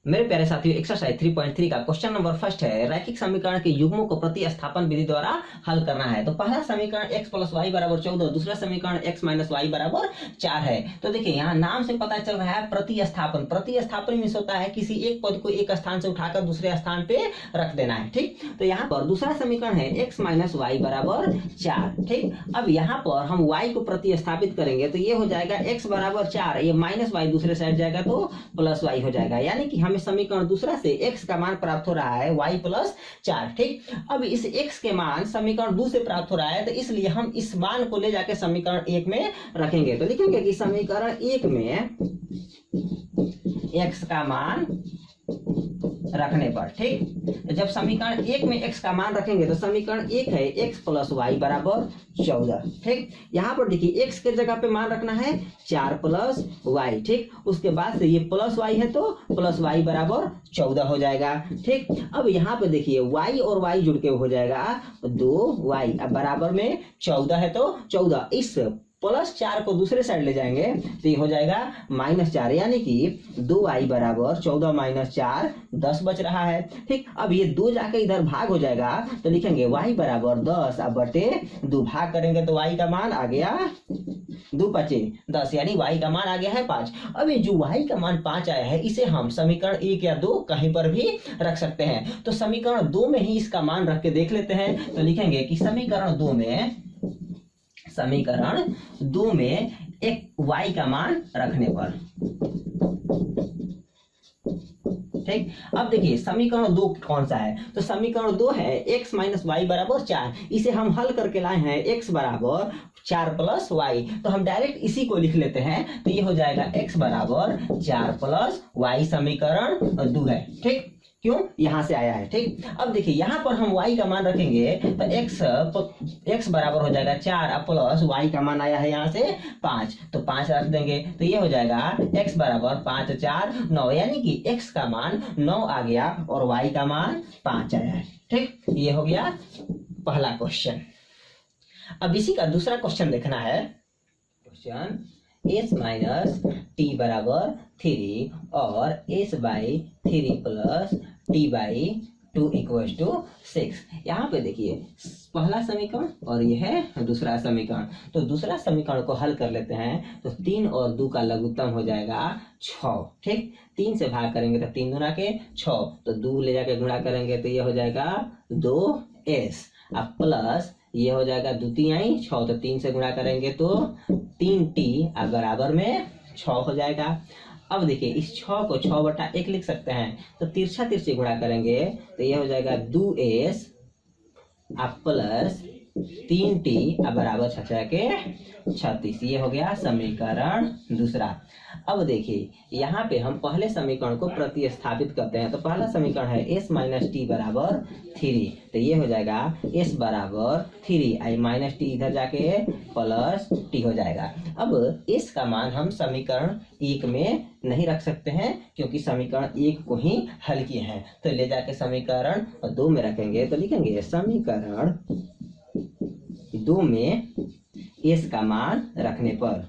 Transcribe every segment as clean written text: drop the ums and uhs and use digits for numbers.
मेरे प्यारे साथियों, एक्सरसाइज 3.3 का क्वेश्चन नंबर फर्स्ट है, रैखिक समीकरण के युग्मों को प्रतिस्थापन विधि द्वारा हल करना है। तो पहला समीकरण x + y = 14, दूसरा समीकरण x - y = 4 है। तो देखिए यहाँ नाम से पता चल रहा है प्रतिस्थापन। प्रतिस्थापन मीन्स होता है किसी एक पद को एक स्थान से उठाकर दूसरे स्थान पे रख देना है। ठीक, तो यहाँ पर दूसरा समीकरण है x - y = 4। ठीक, अब यहाँ पर हम y को प्रतिस्थापित करेंगे तो ये हो जाएगा x = 4, ये -y दूसरे साइड जाएगा तो +y हो जाएगा, यानी कि हमें समीकरण दूसरा से x का मान प्राप्त हो रहा है y + 4। ठीक, अब इस x के मान समीकरण 2 से प्राप्त हो रहा है, तो इसलिए हम इस मान को ले जाके समीकरण 1 में रखेंगे। तो लिखेंगे कि समीकरण 1 में x का मान रखने पर, ठीक, जब समीकरण 1 में x का मान रखेंगे तो समीकरण 1 है x + y = 14। ठीक, यहाँ पर देखिए x के जगह पे मान रखना है 4 + y। ठीक, उसके बाद से ये +y है तो +y = 14 हो जाएगा। ठीक, अब यहाँ पे देखिए y और y जुड़ के हो जाएगा 2y, अब बराबर में 14 है तो 14, इस +4 को दूसरे साइड ले जाएंगे तो ये हो जाएगा -4, यानी कि 2y = 14 - 4 10 बच रहा है। ठीक, अब ये 2 जाके इधर भाग हो जाएगा तो लिखेंगे y = 10, अब बटे 2 भाग करेंगे तो y का मान आ गया 2 × 5 = 10, यानी y का मान आ गया है 5। अब ये जो y का मान 5 आया है इसे हम समीकरण 1 या 2 कहीं पर भी रख सकते हैं। तो समीकरण 2 में ही इसका मान रख के देख लेते हैं। तो लिखेंगे कि समीकरण 2 में एक y का मान रखने पर। ठीक, अब देखिए समीकरण 2 कौन सा है, तो समीकरण 2 है x - y = 4। इसे हम हल करके लाए हैं x = 4 + y, तो हम डायरेक्ट इसी को लिख लेते हैं। तो ये हो जाएगा x = 4 + y, समीकरण 2 है। ठीक, क्यों, यहां से आया है। ठीक, अब देखिए यहाँ पर हम y का मान रखेंगे तो x बराबर हो जाएगा 4 प्लस y का मान आया है यहाँ से 5, तो 5 रख देंगे तो ये हो जाएगा x = 5 × 4 = 9, यानी कि x का मान 9 आ गया और y का मान 5 आया है। ठीक, ये हो गया पहला क्वेश्चन। अब इसी का दूसरा क्वेश्चन देखना है। क्वेश्चन s - t = 3 और s/3 + t/2 = 6। यहाँ पे देखिए पहला समीकरण और ये है दूसरा समीकरण। तो दूसरा समीकरण को हल कर लेते हैं तो 3 और 2 का लघुत्तम हो जाएगा 6। ठीक, 3 से भाग करेंगे तो 3 दूना के 6, तो 2 ले जाके गुणा करेंगे तो ये हो जाएगा 2s, अब प्लस ये हो जाएगा 2 × 6, तो 3 से गुणा करेंगे तो 3t बराबर में 6 हो जाएगा। अब देखिए इस 6 को 6/1 लिख सकते हैं, तो तिरछा तिरछी गुणा करेंगे तो ये हो जाएगा 2s प्लस 3t बराबर 6 के 36। ये हो गया समीकरण दूसरा। अब देखिए यहाँ पे हम पहले समीकरण को प्रतिस्थापित करते हैं। तो पहला समीकरण है s - t = 3, तो ये हो जाएगा s = 3 - t इधर जाके प्लस t हो जाएगा। अब s का मान हम समीकरण 1 में नहीं रख सकते हैं क्योंकि समीकरण 1 को ही हल किए हैं, तो ले जाके समीकरण 2 में रखेंगे। तो लिखेंगे समीकरण 2 में s का मान रखने पर।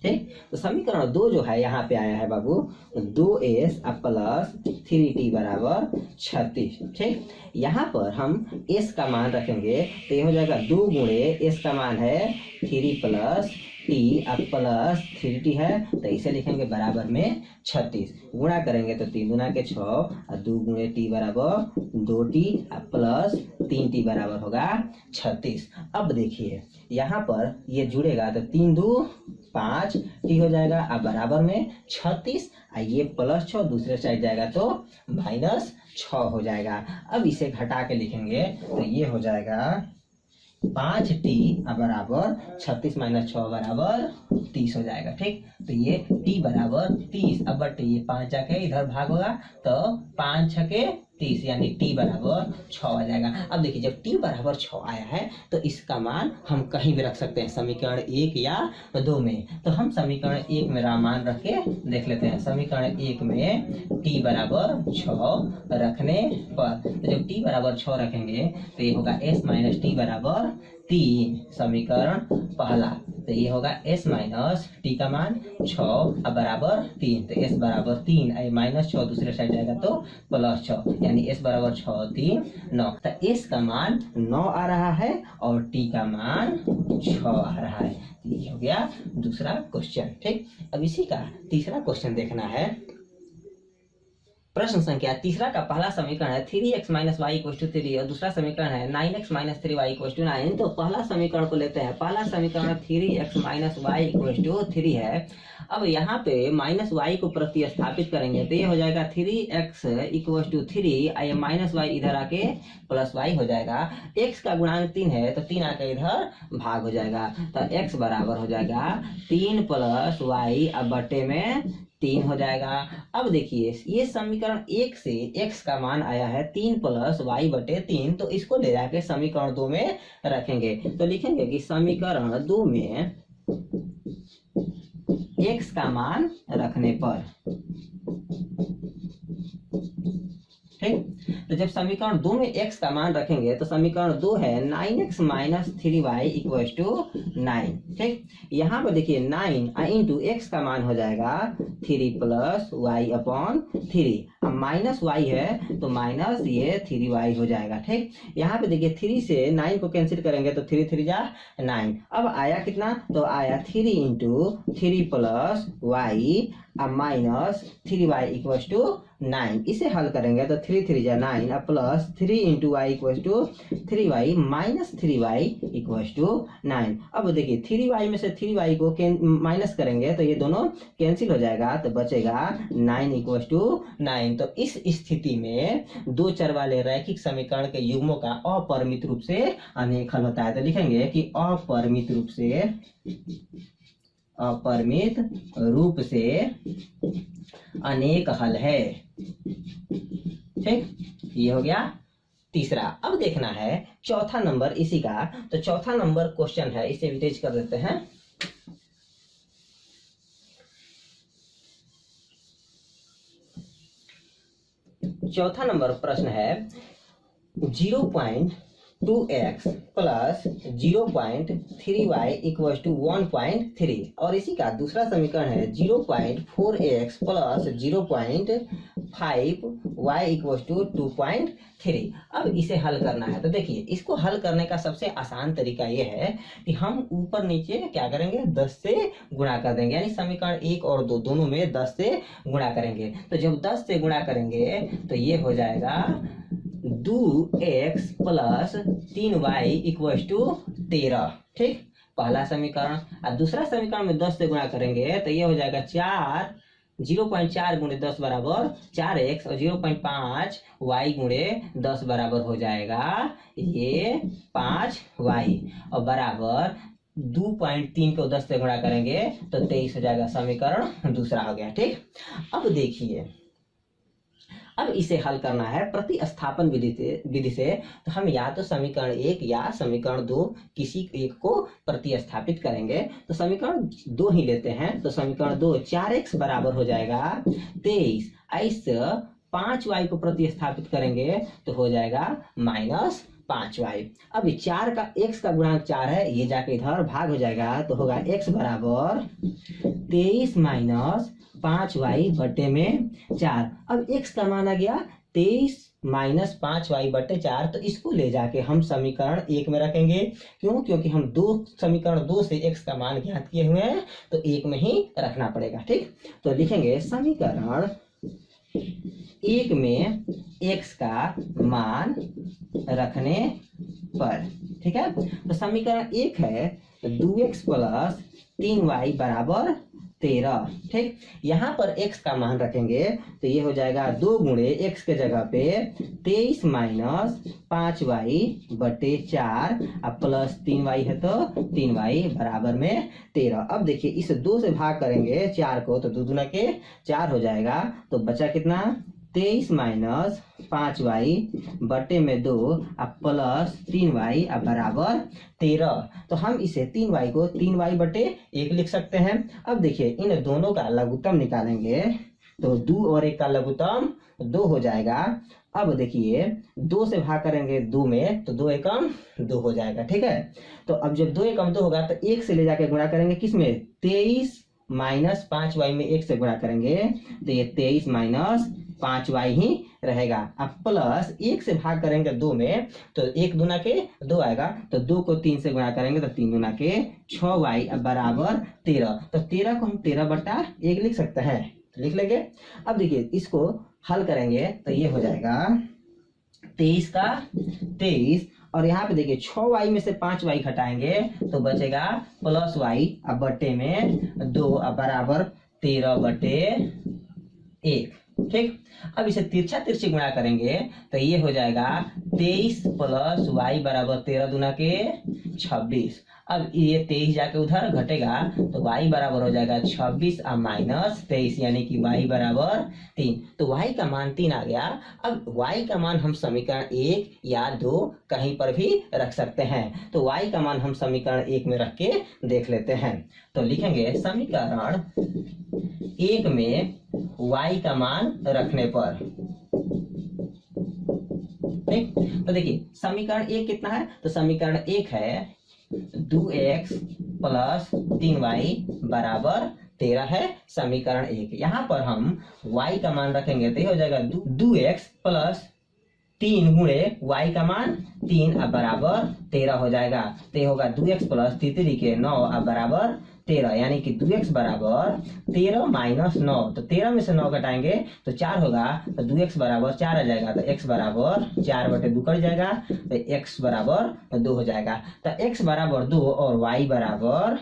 ठीक, तो समीकरण 2 जो है यहाँ पे आया है बाबू 2s प्लस 3t = 36। ठीक, यहाँ पर हम s का मान रखेंगे तो ये हो जाएगा 2 × s का मान है 3 + t प्लस 3t है, तो इसे लिखेंगे बराबर में 36। गुणा करेंगे तो 3 दूना के 6 और 2 × t = 2t प्लस 3t बराबर होगा 36। अब देखिए यहाँ पर ये जुड़ेगा तो 3 × 2 = 5 t हो जाएगा, अब बराबर में 36, ये +6 दूसरे साइड जाएगा तो -6 हो जाएगा। अब इसे घटा के लिखेंगे तो ये हो जाएगा 5t बराबर 36 - 6 = 30 हो जाएगा। ठीक, तो ये t = 30, अब बटे ये 5 जाके इधर भाग होगा तो 5 × 6 = 30, यानी t = 6 आ जाएगा। अब देखिए जब t = 6 आया है तो इसका मान हम कहीं भी रख सकते हैं, समीकरण 1 या 2 में। तो हम समीकरण 1 में मान रख के देख लेते हैं। समीकरण 1 में t = 6 रखने पर, तो जब t = 6 रखेंगे तो ये होगा s - t = 3 समीकरण पहला। तो ये होगा s माइनस टी का मान 6 अब बराबर 3। तो s बराबर 3 माइनस 6 दूसरे साइड जाएगा तो प्लस 6, यानी s बराबर 6 3 9। तो s का मान 9 आ रहा है और t का मान 6 आ रहा है। ये हो गया दूसरा क्वेश्चन। ठीक, अब इसी का तीसरा क्वेश्चन देखना है। प्रश्न संख्या तीसरा का पहला समीकरण है 3x minus Y equal to 3 और दूसरा समीकरण है 9x minus 3y equal to 9। तो पहला समीकरण को लेते हैं। पहला समीकरण 3x minus Y equal to 3 है। अब यहाँ पे माइनस वाई को प्रतिस्थापित करेंगे तो ये हो जाएगा 3x equal to 3 minus Y इधर आके प्लस वाई हो जाएगा। x का गुणांक 3 है तो 3 आके इधर भाग हो जाएगा। तो x बराबर हो जाएगा 3 प्लस वाई अब बटे में 3 हो जाएगा। अब देखिए ये समीकरण 1 से x का मान आया है 3 प्लस वाई बटे 3। तो इसको ले जाके समीकरण 2 में रखेंगे। तो लिखेंगे कि समीकरण 2 में x का मान रखने पर, ठीक, तो जब समीकरण 2 में x का मान रखेंगे तो समीकरण 2 है 9x minus 3y equal to 9। ठीक, यहाँ पर देखिए 9 इंटू x का मान हो जाएगा 3 प्लस वाई अपॉन 3। अब माइनस y है तो माइनस ये 3y हो जाएगा। ठीक, यहाँ पे देखिए 3 से 9 को कैंसिल करेंगे तो 3 3 जा 9। अब आया कितना, तो आया 3 इंटू 3 प्लस वाई अब माइनस 3y इक्वल टू 9। इसे हल करेंगे तो 3 3 जा 9 अब plus 3 into Y equal to 3y minus 3y equal to 9। अब देखिए 3y में से 3y को माइनस करेंगे तो ये दोनों कैंसिल हो जाएगा तो बचेगा 9 इक्वल टू 9। तो इस स्थिति में दो चर वाले रैखिक समीकरण के युग्मों का अपरिमित रूप से अनेक हल होता है। तो लिखेंगे कि अपरिमित रूप से अनेक हल है। ठीक, ये हो गया तीसरा। अब देखना है चौथा नंबर इसी का। तो चौथा नंबर क्वेश्चन है, इसे भी तेज कर देते हैं। चौथा नंबर प्रश्न है 0.2x plus 0.3y equal to 1.3 और इसी का दूसरा समीकरण है 0.4x plus 0.5y equal to 2.3। अब इसे हल करना है। तो देखिए इसको हल करने का सबसे आसान तरीका ये है कि हम ऊपर नीचे क्या करेंगे 10 से गुणा कर देंगे, यानी समीकरण 1 और 2 दोनों में 10 से गुणा करेंगे। तो जब 10 से गुणा करेंगे तो ये हो जाएगा 2x plus 3y equal to 13। ठीक, पहला समीकरण। और दूसरा समीकरण में 10 से गुणा करेंगे तो ये हो जाएगा 0.4 गुणे 10 बराबर 4x और 0.5 y गुणे 10 बराबर हो जाएगा ये 5y और बराबर 2.3 को 10 से गुणा करेंगे तो 23 हो जाएगा। समीकरण दूसरा हो गया। ठीक, अब देखिए अब इसे हल करना है प्रतिस्थापन विधि से। तो हम या तो समीकरण 1 या समीकरण 2 किसी एक को प्रतिस्थापित करेंगे। तो समीकरण 2 ही लेते हैं। तो समीकरण 2 4x बराबर हो जाएगा 23। ऐसे 5y को प्रतिस्थापित करेंगे तो हो जाएगा माइनस 5y। अब 4 का x का गुणांक 4 है, ये जाके इधर भाग हो जाएगा तो होगा x बराबर 23 माइनस 5y बटे में 4। अब x का मान आ गया 23 माइनस 5y बटे 4। तो इसको ले जाके हम समीकरण 1 में रखेंगे। क्यों? क्योंकि हम समीकरण 2 से x का मान ज्ञात किए हुए हैं तो 1 में ही रखना पड़ेगा। ठीक, तो लिखेंगे समीकरण 1 में x का मान रखने पर। ठीक है, तो समीकरण 1 है 2x प्लस 3y बराबर 13। ठीक, यहाँ पर x का मान रखेंगे तो ये हो जाएगा 2 गुणे x के जगह पे 23 माइनस 5y बटे 4 अब प्लस 3y है तो 3y बराबर में 13। अब देखिए इस 2 से भाग करेंगे 4 को तो 2 दूना के 4 हो जाएगा। तो बचा कितना 23 माइनस 5y बटे में 2 अब प्लस 3y अब बराबर 13। तो हम इसे 3y को 3y बटे 1 लिख सकते हैं। अब देखिए इन दोनों का लघुत्तम निकालेंगे तो 2 और 1 का लघुत्तम 2 हो जाएगा। अब देखिए 2 से भाग करेंगे 2 में तो 2 एकम 2 हो जाएगा, ठीक है। तो अब जब 2 एकम 2 होगा तो 1 से ले जाके गुणा करेंगे किसमें, 23 माइनस 5y में 1 से गुणा करेंगे तो ये 23 माइनस 5y ही रहेगा। अब प्लस 1 से भाग करेंगे 2 में तो 1 दूना के 2 आएगा, तो 2 को 3 से गुणा करेंगे तो 3 दूना के 6y अब बराबर 13। तो 13 को हम 13/1 लिख सकते हैं, लिख लेंगे। अब देखिए इसको हल करेंगे तो ये हो जाएगा 23 का 23, और यहाँ पे देखिए 6y में से 5y घटाएंगे तो बचेगा प्लस y अब बट्टे में 2 अब बराबर 13/1, ठीक। अब इसे तिरछा तिरछी गुणा करेंगे तो ये हो जाएगा 23 प्लस y बराबर 13 दूना के 26। अब ये 23 जाके उधर घटेगा तो y बराबर हो जाएगा 26 और माइनस 23 यानी कि y बराबर 3। तो y का मान 3 आ गया। अब y का मान हम समीकरण 1 या 2 कहीं पर भी रख सकते हैं, तो y का मान हम समीकरण 1 में रख के देख लेते हैं। तो लिखेंगे समीकरण 1 में y का मान रखने पर, ठीक। तो देखिए समीकरण 1 कितना है, तो समीकरण 1 है 2x प्लस 3y बराबर 13 है समीकरण 1। यहाँ पर हम y का मान रखेंगे तो ये हो जाएगा 2x प्लस 3 गुणे y का मान 3 अब बराबर 13 हो जाएगा। तो ये होगा 2x प्लस 3 के 9 अब बराबर 13, यानी कि 2x बराबर 13 माइनस 9। तो 13 में से 9 घटाएंगे तो 4 होगा, तो 2x बराबर 4 आ जाएगा। तो x बराबर 4/2 कट जाएगा तो x बराबर 2 हो जाएगा। तो x बराबर 2 और y बराबर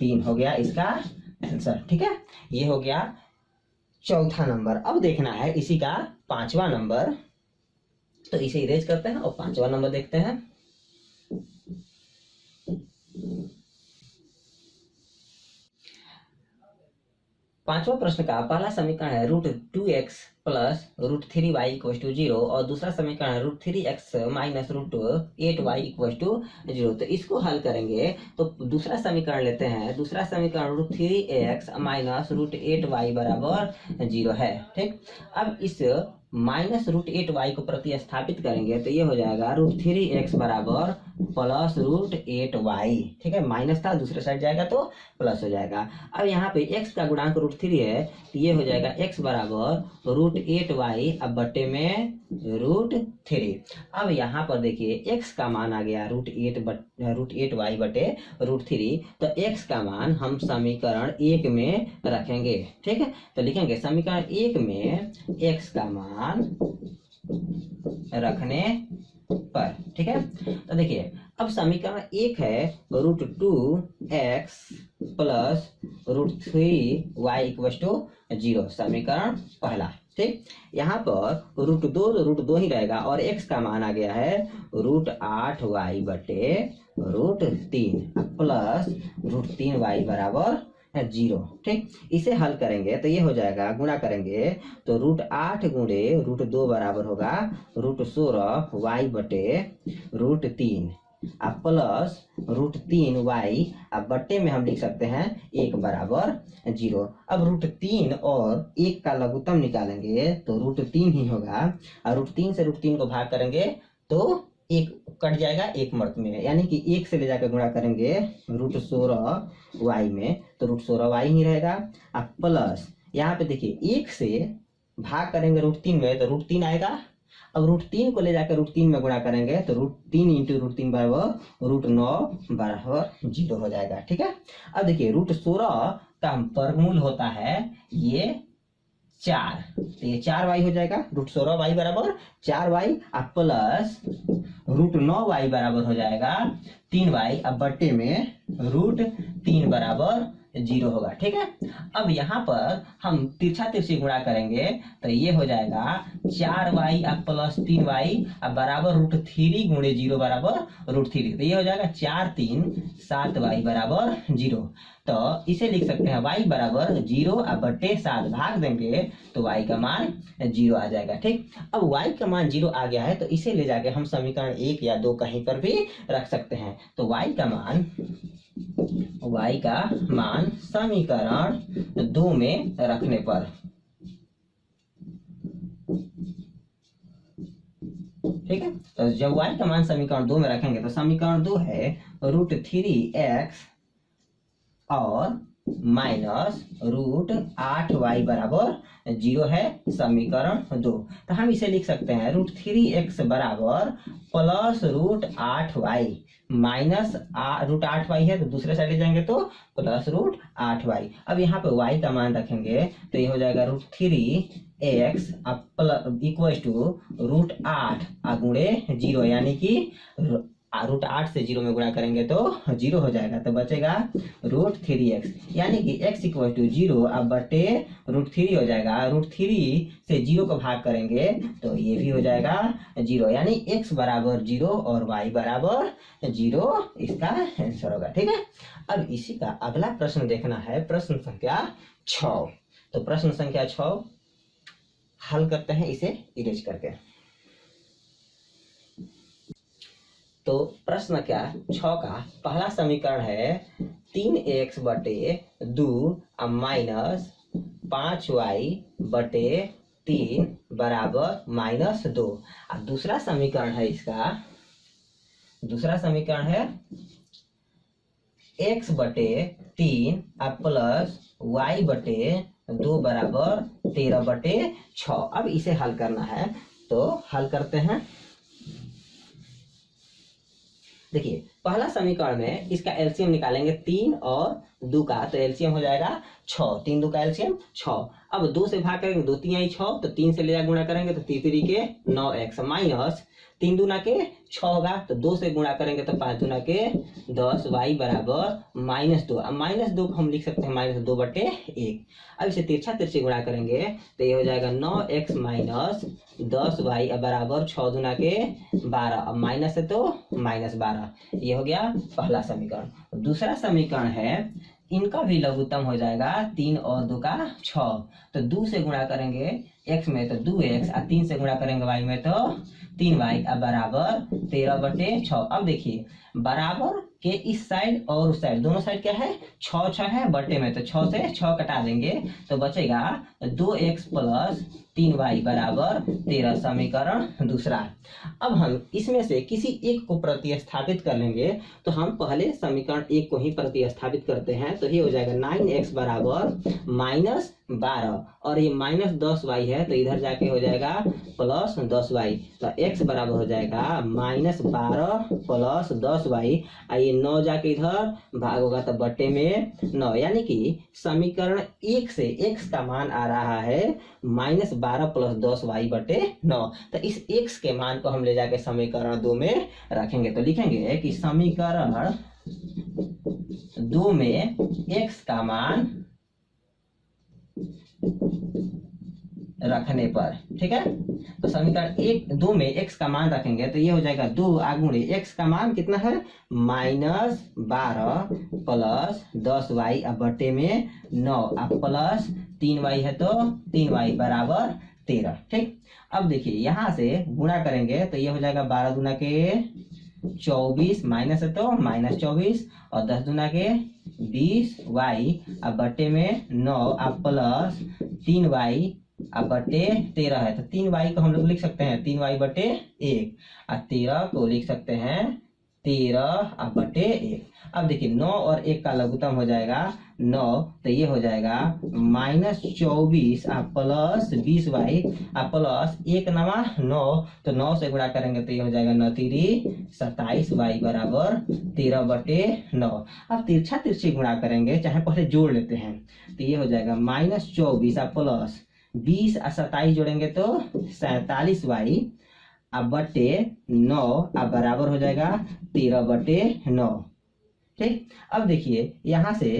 3 हो गया इसका आंसर, ठीक है। ये हो गया चौथा नंबर। अब देखना है इसी का 5वां नंबर, तो इसे इरेज करते हैं और 5वां नंबर देखते हैं। पांचवा प्रश्न का पहला समीकरण है √2x plus √3y equal to 0 और दूसरा समीकरण है √3x minus √8y equal to 0। तो इसको हल करेंगे तो दूसरा समीकरण लेते हैं। दूसरा समीकरण √3x माइनस √8y बराबर 0 है, ठीक। अब इस माइनस √8y को प्रतिस्थापित करेंगे तो ये हो जाएगा √3x बराबर प्लस √8y, ठीक है। माइनस था दूसरे साइड जाएगा तो प्लस हो जाएगा। अब यहाँ पे x का गुणांक √3 है तो ये हो जाएगा x बराबर √8y अब बट्टे में √3। अब यहाँ पर देखिए x का मान आ गया √8y बटे √3, तो x का मान हम समीकरण 1 में रखेंगे, ठीक है। तो लिखेंगे समीकरण 1 में x का मान रखने पर, ठीक है। तो देखिए अब समीकरण 1 है √2x plus √3y equal to 0, समीकरण पहला, ठीक। यहाँ पर √2 ही रहेगा और x का मान आ गया है √8y बटे √3 प्लस √3y बराबर 0, ठीक। इसे हल करेंगे तो ये हो जाएगा, गुणा करेंगे तो √8 गुणे √2 बराबर होगा √16y बटे √3 अब प्लस √3y अब बट्टे में हम लिख सकते हैं 1 बराबर 0। अब √3 और 1 का लघुत्तम निकालेंगे तो √3 ही होगा, और √3 से √3 को भाग करेंगे तो 1 कट जाएगा 1 मर्त में, यानी कि 1 से ले जाकर गुणा करेंगे √16y में तो √16y ही रहेगा। अब प्लस यहाँ पे देखिए 1 से भाग करेंगे √3 में तो √3 आएगा। अब √3 को ले जाकर √3 में गुणा करेंगे तो √3 इंटू √3 बराबर √9 बराबर 0 हो जाएगा, ठीक है। अब देखिए √16 का वर्गमूल होता है ये 4, तो ये 4y हो जाएगा। √16y बराबर 4y अब प्लस √9y बराबर हो जाएगा 3y अब बट्टे में √3 बराबर 0 होगा, ठीक है। अब यहाँ पर हम तिरछा तिरछी गुणा करेंगे तो ये हो जाएगा 4y अब प्लस 3y अब बराबर √3 गुणे 0 बराबर √3, तो ये हो जाएगा 4 3 7y बराबर 0। तो इसे लिख सकते हैं y बराबर 0 अब बट्टे 7 भाग देंगे तो y का मान 0 आ जाएगा, ठीक। अब y का मान 0 आ गया है तो इसे ले जाके हम समीकरण 1 या 2 कहीं पर भी रख सकते हैं। तो y का मान समीकरण 2 में रखने पर ठीक है। तो जब y का मान समीकरण 2 में रखेंगे तो समीकरण 2 है √3x और माइनस √8y बराबर 0 है समीकरण 2। तो हम इसे लिख सकते हैं √3x बराबर प्लस √8y माइनस √8y है तो दूसरे साइड ले जाएंगे तो प्लस √8y। अब यहाँ पे y का मान रखेंगे तो ये हो जाएगा √3x इक्वल टू √8 गुणे 0 यानी कि √8 से 0 में गुणा करेंगे तो 0 हो जाएगा। तो बचेगा √3x यानी कि x इक्वल टू 0 अब बटे √3 हो जाएगा। √3 से 0 को भाग करेंगे तो ये भी हो जाएगा 0 यानी x बराबर 0 और y बराबर 0 इसका आंसर होगा। ठीक है। अब इसी का अगला प्रश्न देखना है, प्रश्न संख्या 6। तो प्रश्न संख्या 6 हल करते हैं इसे इरेज करके। तो प्रश्न क्या 6 का पहला समीकरण है 3x बटे 2 माइनस 5y बटे 3 बराबर -2। और दूसरा समीकरण है इसका, दूसरा समीकरण है x बटे 3 प्लस y बटे 2 बराबर 13 बटे 6। अब इसे हल करना है तो हल करते हैं। देखिए पहला समीकरण में इसका एलसीएम निकालेंगे 3 और 2 का, तो एलसीएम हो जाएगा 6। 3 2 का एलसीएम 6। अब 2 से भाग करेंगे 2 3 6, तो 3 से ले जा गुणा करेंगे तो 3 3 के 9x माइनस 3 दूना के 6 होगा, तो 2 से गुणा करेंगे तो 5 दूना के 10 y बराबर -2। अब -2 को हम लिख सकते हैं -2 बटे 1। अब इसे तिरछा तिरछी गुणा करेंगे तो ये हो जाएगा 9x माइनस 10y बराबर 6 दूना के 12। अब माइनस है तो -12। ये हो गया पहला समीकरण। दूसरा समीकरण है इनका भी लघुत्तम हो जाएगा 3 और 2 का 6, तो 2 से गुणा करेंगे x में तो 2x और 3 से गुणा करेंगे y में तो 3y बराबर 13 बटे 6। अब देखिए बराबर के इस साइड और उस साइड दोनों साइड क्या है 6 6 है, बटे में तो 6 से 6 कटा देंगे तो बचेगा 2x प्लस 3y बराबर 13 समीकरण दूसरा। अब हम इसमें से किसी एक को प्रतिस्थापित कर लेंगे, तो हम पहले समीकरण 1 को ही प्रतिस्थापित करते हैं तो ये हो जाएगा 9x बराबर -12 और ये -10y है तो इधर जाके हो जाएगा प्लस 10y। तो x बराबर हो जाएगा -12 प्लस 10y। ये 9 जाके इधर भाग होगा तो बट्टे में 9, यानी कि समीकरण 1 से x का मान आ रहा है -12 प्लस 10y बटे 9। तो इस x के मान को हम ले जाके समीकरण 2 में रखेंगे तो लिखेंगे कि समीकरण 2 में x का मान रखने पर, ठीक है। तो समीकरण 2 में x का मान रखेंगे तो ये हो जाएगा 2 गुणे x का मान कितना है -12 प्लस 10y बटे में 9 प्लस 3y है तो 3y बराबर 13। ठीक। अब देखिए यहाँ से गुणा करेंगे तो ये हो जाएगा 12 दूना के 24 माइनस है तो -24 और 10 दूना के 20y बटे में 9 प्लस 3y बटे 13 है तो 3y को हम लोग लिख सकते हैं 3y बटे 1 और 13 को लिख सकते हैं 13 बटे 1। अब देखिए 9 और 1 का लघुत्तम हो जाएगा 9, तो ये हो जाएगा -24 प्लस 20y प्लस 1 नवा 9, तो 9 से गुणा करेंगे तो ये हो जाएगा 9 3 27y बराबर 13 बटे 9। अब तिरछा तिरछी गुणा करेंगे, चाहे पहले जोड़ लेते हैं तो ये हो जाएगा -24 प्लस 20 और 27 जोड़ेंगे तो 47y बटे 9 बराबर हो जाएगा 13 बटे 9। ठीक। अब देखिए यहाँ से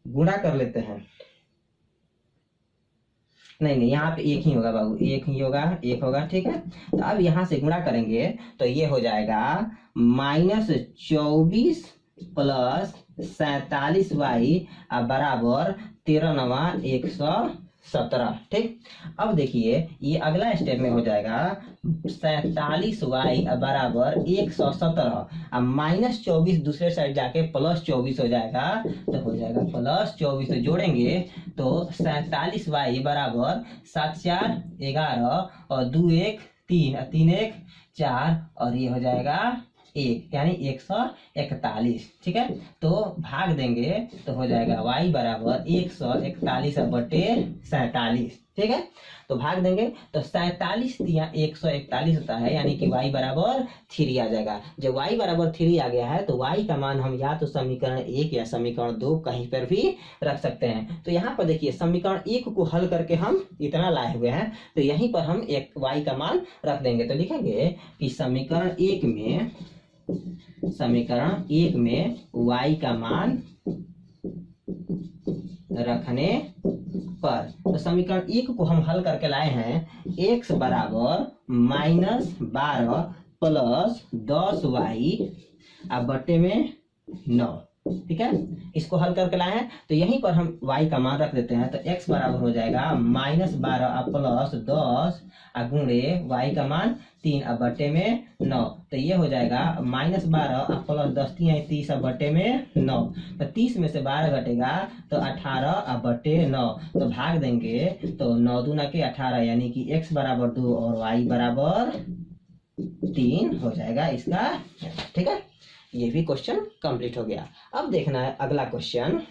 गुणा कर लेते हैं, नहीं यहाँ पे एक ही होगा बाबू, एक ही होगा, एक होगा। ठीक है। तो अब यहाँ से गुणा करेंगे तो ये हो जाएगा -24 प्लस 47y बराबर 13 नवा 117। ठीक। अब देखिए ये अगला स्टेप में हो जाएगा 47y बराबर 117 -24 दूसरे साइड जाके +24 हो जाएगा तो हो जाएगा +24, तो जोड़ेंगे तो 47y बराबर 7 4 11 और 2 1 3 और 3 1 4 और ये हो जाएगा 1 यानी 141। ठीक है, तो भाग देंगे तो हो जाएगा y बराबर 141/47। ठीक है, तो भाग देंगे तो 47 या 141 होता है, यानी कि y बराबर 3 आ जाएगा। जब y बराबर 3 आ गया है तो y का मान हम या तो समीकरण 1 या समीकरण 2 कहीं पर भी रख सकते हैं। तो यहाँ पर देखिए समीकरण 1 को हल करके हम इतना लाए हुए हैं, तो यहीं पर हम एक y का मान रख देंगे। तो लिखेंगे कि समीकरण 1 में y का मान रखने पर, तो समीकरण 1 को हम हल करके लाए हैं x बराबर -12 प्लस 10y अब बट्टे में 9। ठीक है, इसको हल करके लाए हैं तो यहीं पर हम y का मान रख देते हैं। तो x बराबर हो जाएगा -12 प्लस 10 गुणे y का मान 3 अब बट्टे में 9। तो ये हो जाएगा -12 प्लस 10 30 अब बट्टे में 9। तो 30 में से 12 घटेगा तो 18 अब बट्टे 9। तो भाग देंगे तो 9 दूना के 18 यानी कि x बराबर 2 और y बराबर 3 हो जाएगा इसका। ठीक है, ये भी क्वेश्चन कंप्लीट हो गया। अब देखना है अगला क्वेश्चन।